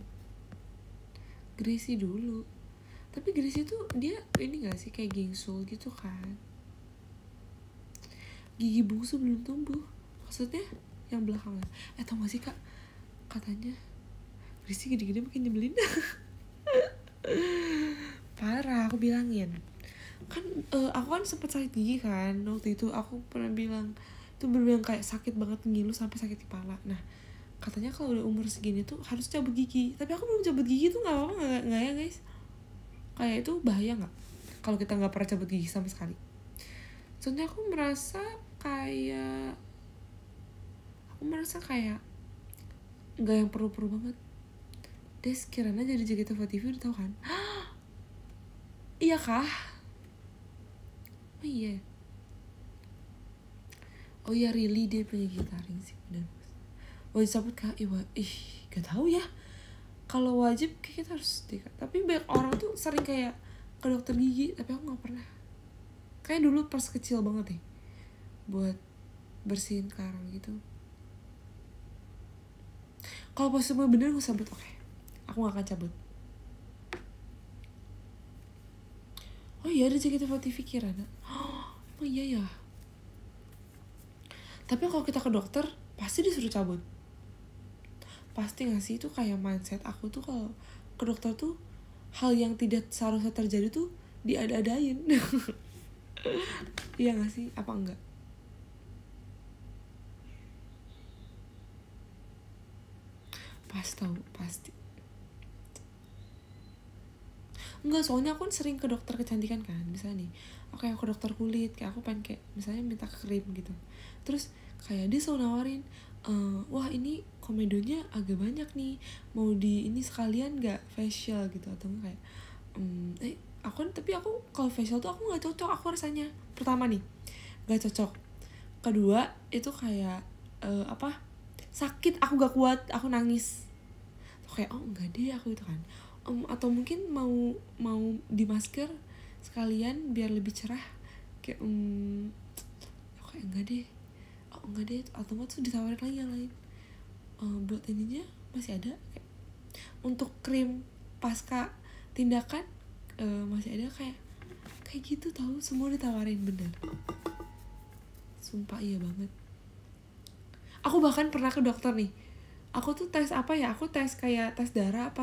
Gracie dulu. Tapi Gracie tuh dia ini gak sih kayak gingsul gitu kan. Gigi bungsu belum tumbuh. Maksudnya yang belakangnya. Tau gak sih kak, katanya Risih gede-gede makin nyebelin. Parah, aku bilangin kan aku kan sempet sakit gigi kan waktu itu. Aku pernah bilang itu bener-bener kayak sakit banget, ngilu sampai sakit kepala. Nah katanya kalau udah umur segini tuh harus cabut gigi, tapi aku belum cabut gigi tuh nggak apa-apa nggak ya guys? Kayak itu bahaya nggak kalau kita nggak pernah cabut gigi sama sekali? Soalnya aku merasa kayak nggak yang perlu-perlu banget. Des kirana jadi JKT48 udah tau kan? Iya kah? Oh iya. Oh iya really dia punya gigi taring sih bener. Wajib cabut kah? Gak tahu ya. Kalau wajib kayak kita harus dekat. Tapi banyak orang tuh sering kayak ke dokter gigi, tapi aku nggak pernah. Kayak dulu pas kecil banget deh buat bersihin karang gitu. Kalau pas semua bener gue cabut, oke. Aku gak akan cabut. Oh iya ada JKT48 Kirana. Oh iya ya. Tapi kalau kita ke dokter pasti disuruh cabut. Pasti gak sih? Itu kayak mindset aku tuh kalau ke dokter tuh hal yang tidak seharusnya terjadi tuh diada-adain. Iya gak sih? Apa enggak? Pasti. Enggak, soalnya aku kan sering ke dokter kecantikan kan. Misalnya nih, aku kayak ke dokter kulit, kayak aku pengen kayak misalnya minta krim gitu. Terus kayak dia selalu nawarin, wah ini komedonya agak banyak nih, mau di ini sekalian gak facial gitu. Atau enggak kayak tapi aku kalau facial tuh aku gak cocok aku rasanya. Pertama nih gak cocok, kedua itu kayak sakit, aku gak kuat, aku nangis. Kayak enggak deh aku itu kan. Atau mungkin mau di masker sekalian biar lebih cerah, kayak kayak enggak deh. Atau tuh ditawarin lagi yang lain, buat ininya masih ada kayak untuk krim pasca tindakan, masih ada kayak gitu tahu, semua ditawarin bener. Sumpah iya banget. Aku bahkan pernah ke dokter nih, aku tuh tes aku tes kayak tes darah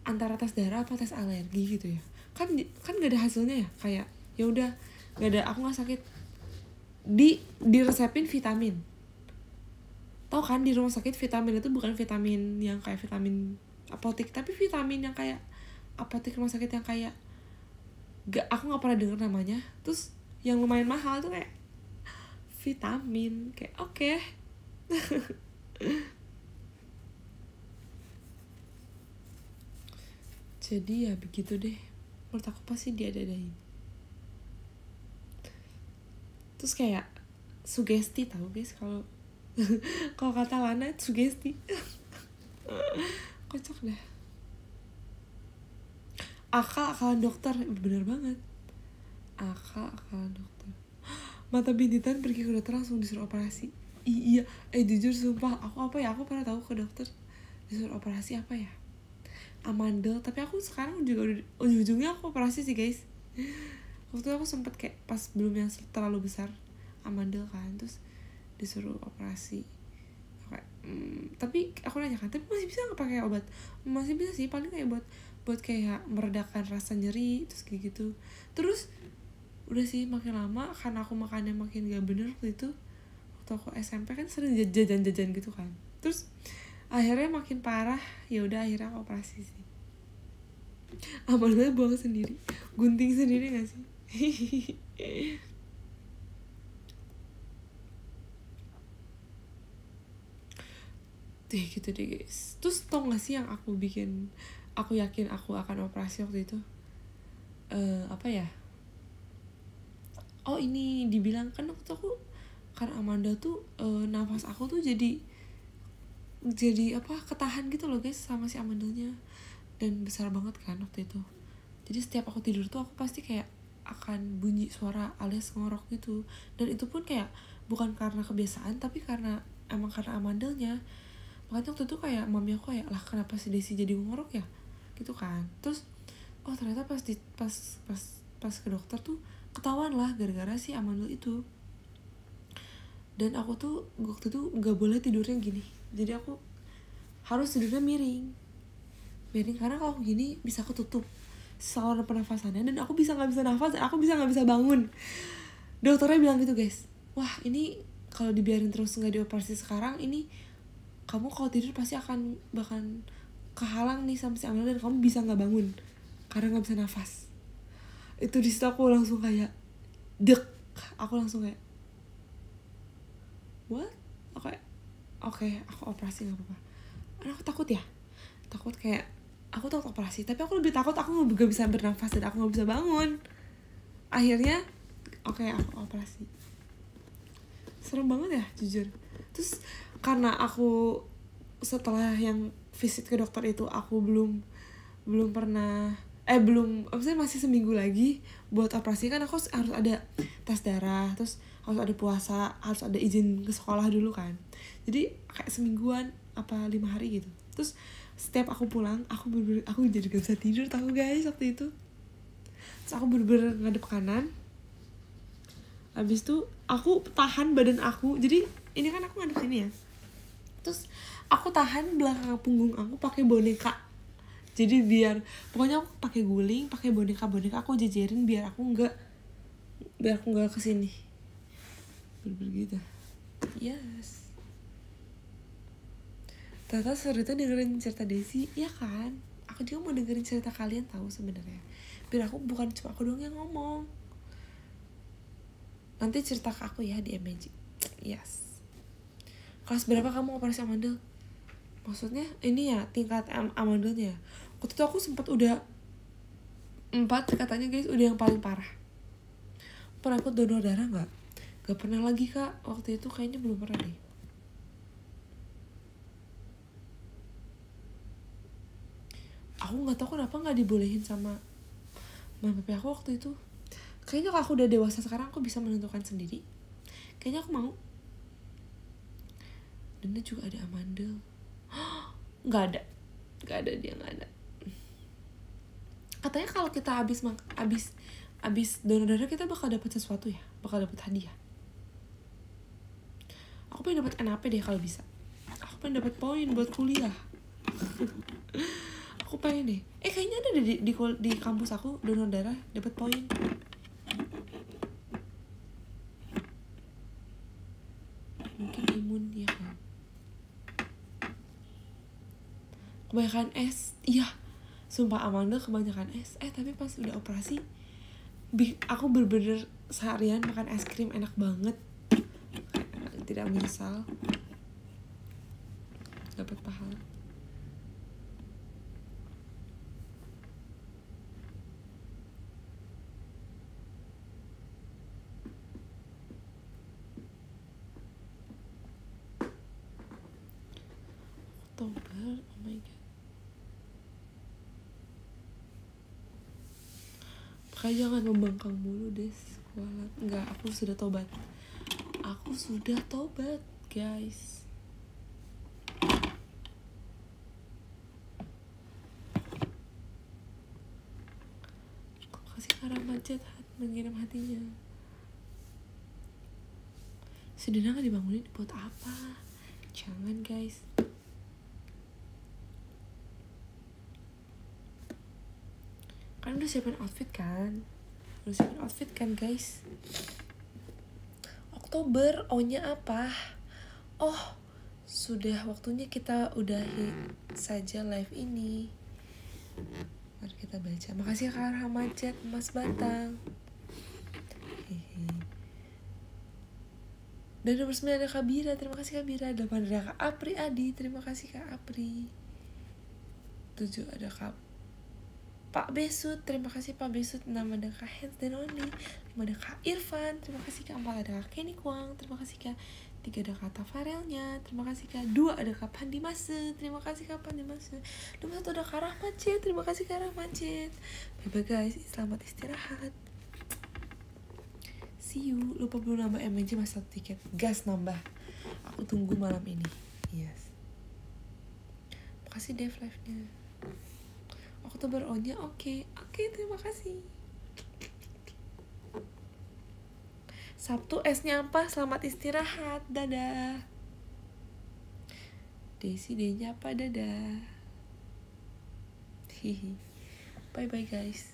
antara tes darah apa tes alergi gitu ya, kan gak ada hasilnya ya, kayak ya udah gak ada, aku nggak sakit, diresepin vitamin. Tau kan di rumah sakit vitamin itu bukan vitamin yang kayak vitamin apotek, tapi vitamin yang kayak apotek rumah sakit yang kayak aku nggak pernah dengar namanya, terus yang lumayan mahal tuh kayak vitamin, kayak oke. Jadi ya begitu deh, menurut aku pasti diada-adain. Terus kayak sugesti, tahu guys kalau kalau kata Lana sugesti. Kocak dah. Akal-akalan dokter, bener banget. Akal-akalan dokter. Mata bintitan pergi ke dokter langsung disuruh operasi. Iya, jujur sumpah aku aku pernah tahu ke dokter disuruh operasi apa ya, amandel. Tapi aku sekarang juga ujung-ujungnya aku operasi sih guys. Waktu itu aku sempet kayak pas belum yang terlalu besar amandel kan, terus disuruh operasi. Kayak, tapi aku nanya kan, tapi masih bisa nggak pakai obat? Masih bisa sih, paling kayak buat kayak meredakan rasa nyeri terus kayak gitu. Terus udah sih makin lama karena aku makannya makin gak bener waktu itu. Waktu aku SMP kan sering jajan-jajan gitu kan, terus akhirnya makin parah. Ya udah akhirnya aku operasi sih. Amalnya buang sendiri, gunting sendiri gak sih? Gitu deh guys. Terus tau gak sih yang aku yakin aku akan operasi waktu itu, apa ya, ini dibilang kan waktu aku karena Amanda tuh nafas aku tuh jadi ketahan gitu loh guys sama si amandanya, dan besar banget kan waktu itu. Jadi setiap aku tidur tuh aku pasti kayak akan bunyi suara alias ngorok gitu. Dan itu pun kayak bukan karena kebiasaan, tapi karena amandanya. Makanya waktu itu kayak mami aku kayak, lah kenapa si Desi jadi ngorok ya gitu kan. Terus ternyata pas ke dokter tuh ketahuan lah gara-gara si amandel itu. Dan aku tuh waktu itu nggak boleh tidurnya gini, jadi aku harus tidurnya miring karena kalau aku gini bisa ketutup saluran pernafasannya dan aku nggak bisa nafas dan aku nggak bisa bangun. Dokternya bilang gitu guys, wah ini kalau dibiarin terus nggak dioperasi sekarang ini kamu kalau tidur pasti bahkan kehalang nih sama si Amanda dan kamu bisa nggak bangun karena nggak bisa nafas. Itu di situ aku langsung kayak aku langsung kayak what? Oke, aku operasi nggak apa-apa. Karena aku takut operasi, tapi aku lebih takut aku nggak bisa bernafas dan aku nggak bisa bangun. Akhirnya oke, aku operasi. Serem banget ya jujur. Terus karena aku setelah yang visit ke dokter itu aku belum pernah masih seminggu lagi buat operasi kan aku harus ada tes darah, terus harus ada puasa, harus ada izin ke sekolah dulu kan. Jadi kayak semingguan 5 hari gitu. Terus setiap aku pulang aku jadi gak bisa tidur tahu guys waktu itu. Terus aku bener-bener ngadep kanan. Habis itu aku tahan badan aku. Jadi ini kan aku ngadep sini ya. Terus aku tahan belakang punggung aku pakai boneka. Jadi pokoknya aku pakai guling, pakai boneka aku jejerin biar aku nggak kesini. Begitu. Yes. Ternyata seru tuh dengerin cerita Desi, ya kan? Aku juga mau dengerin cerita kalian tahu sebenarnya. Biar aku bukan cuma aku doang yang ngomong. Nanti cerita ke aku ya di MJ. Yes. Kelas berapa kamu operasi amandel? Maksudnya ini ya tingkat amandelnya. Waktu itu aku sempat udah 4 katanya guys, udah yang paling parah. Pernah ikut donor darah nggak? Gak pernah lagi kak. Waktu itu kayaknya belum pernah deh. Aku nggak tahu kenapa nggak dibolehin sama mama papi aku waktu itu. Kayaknya kalau aku udah dewasa sekarang aku bisa menentukan sendiri. Kayaknya aku mau. Dan dia juga ada amandel. Nggak ada dia nggak ada. Katanya kalau kita habis donor darah kita bakal dapat sesuatu ya, bakal dapat hadiah. Aku pengen dapat NAP deh kalau bisa. Aku pengen dapat poin buat kuliah. Aku pengen deh. Kayaknya ada di kampus aku donor darah dapat poin. Mungkin imun ya kan. Kebanyakan es, iya. Sumpah amandel kebanyakan es. Tapi pas udah operasi, aku bener-bener seharian makan es krim enak banget. Tidak menyesal. Dapat pahala. Oktober, oh my god. Makanya jangan membangkang mulu deh, kualat. Enggak, aku sudah tobat. Guys. Kasih Kak Rahmajat mengirim hatinya. Sedena gak dibangunin buat apa? Jangan guys. Kan udah siapin outfit kan guys. Oktober, O-nya apa? Oh, sudah waktunya kita udahi saja live ini. Mari kita baca. Makasih Kak Rahmajat, Mas Batang. Dan nomor 9 ada Kak Bira, terima kasih Kak Bira. 8 ada Kak Apri Adi, terima kasih Kak Apri. 7 ada Kak Pak Besut, terima kasih Pak Besut. 6 ada Kak Hands dan Only. 5 ada Kak Irfan, terima kasih Kak. 4 ada Kak Kenny Kwang, terima kasih Kak. 3 ada Kak Tafarelnya, terima kasih Kak. 2 ada Kak Pandimase, terima kasih Kak Pandimase. Nomor 1 ada Kak Rahmajat, terima kasih Kak Rahmajat. Bye bye guys, selamat istirahat. See you. Lupa belum nambah MJ mas 1 tiket. Gas nambah. Aku tunggu malam ini. Yes. Makasih Dev live-nya. Oktober on-nya oke, terima kasih. Sabtu esnya apa? Selamat istirahat. Dadah. Desi Denya apa, dadah. Hihi. Bye bye guys.